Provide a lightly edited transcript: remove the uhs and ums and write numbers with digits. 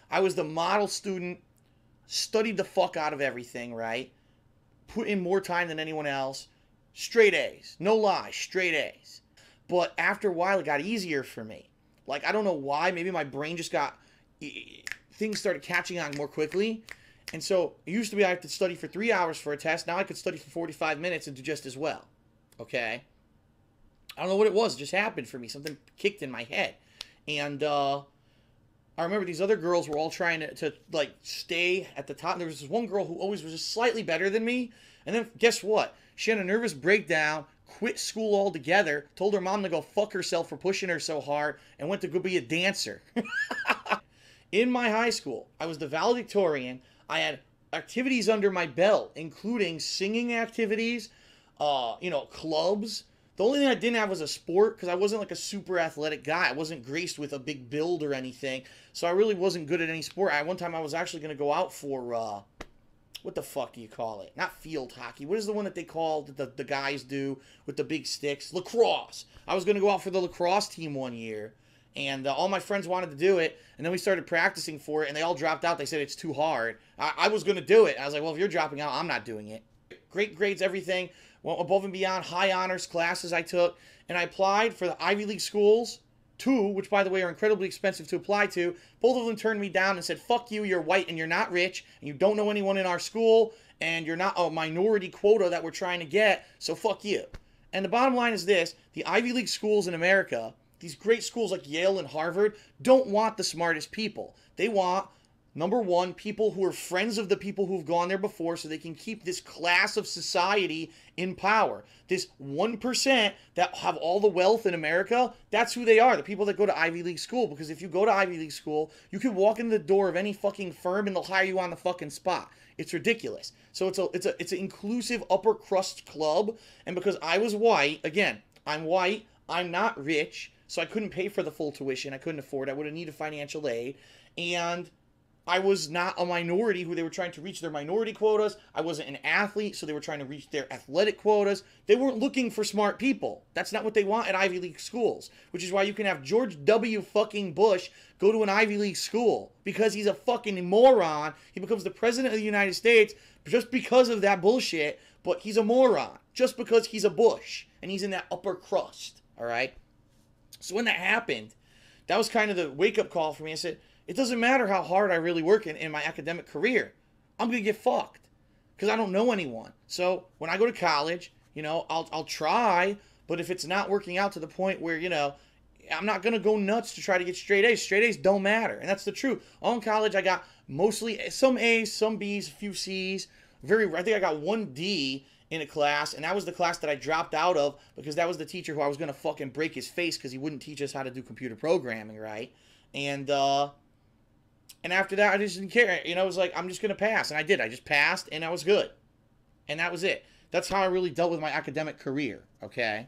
I was the model student, studied the fuck out of everything, right? Put in more time than anyone else. Straight A's. No lie, straight A's. But after a while, it got easier for me. Like, I don't know why. Maybe my brain just got... Things started catching on more quickly. And so, it used to be I had to study for 3 hours for a test. Now I could study for 45 minutes and do just as well. Okay? I don't know what it was. It just happened for me. Something kicked in my head. And, I remember these other girls were all trying to like, stay at the top. And there was this one girl who always was just slightly better than me. And then, guess what? She had a nervous breakdown, quit school altogether, told her mom to go fuck herself for pushing her so hard, and went to go be a dancer. In my high school, I was the valedictorian. I had activities under my belt, including singing activities, clubs. The only thing I didn't have was a sport, because I wasn't like a super athletic guy. I wasn't graced with a big build or anything, so I really wasn't good at any sport. One time I was actually going to go out for, what the fuck do you call it? Not field hockey. What is the one that they call the guys do with the big sticks? Lacrosse. I was going to go out for the lacrosse team one year, and all my friends wanted to do it, and then we started practicing for it, and they all dropped out. They said it's too hard. I was going to do it. I was like, well, if you're dropping out, I'm not doing it. Great grades, everything. Went above and beyond, high honors classes I took, and I applied for the Ivy League schools, 2, which by the way are incredibly expensive to apply to. Both of them turned me down and said, fuck you, you're white and you're not rich, and you don't know anyone in our school, and you're not a minority quota that we're trying to get, so fuck you. And the bottom line is this: the Ivy League schools in America, these great schools like Yale and Harvard, don't want the smartest people. They want, number one, people who are friends of the people who've gone there before, so they can keep this class of society in power. This 1% that have all the wealth in America, that's who they are, the people that go to Ivy League school. Because if you go to Ivy League school, you can walk in the door of any fucking firm and they'll hire you on the fucking spot. It's ridiculous. So it's an inclusive upper crust club. And because I was white, again, I'm white, I'm not rich, so I couldn't pay for the full tuition. I couldn't afford it. I would have needed financial aid. And I was not a minority who they were trying to reach their minority quotas. I wasn't an athlete, so they were trying to reach their athletic quotas. They weren't looking for smart people. That's not what they want at Ivy League schools, which is why you can have George W. fucking Bush go to an Ivy League school, because he's a fucking moron. He becomes the president of the United States just because of that bullshit, but he's a moron just because he's a Bush and he's in that upper crust, all right? So when that happened, that was kind of the wake-up call for me. I said, it doesn't matter how hard I really work in my academic career. I'm going to get fucked because I don't know anyone. So when I go to college, I'll try, but if it's not working out to the point where, I'm not going to go nuts to try to get straight A's. Straight A's don't matter, and that's the truth. All in college, I got mostly some A's, some B's, a few C's. I think I got 1 D in a class, and that was the class that I dropped out of because that was the teacher who I was going to fucking break his face because he wouldn't teach us how to do computer programming, right? And after that, I just didn't care. It was like, I'm just going to pass. And I did. I just passed, and I was good. And that was it. That's how I really dealt with my academic career, okay?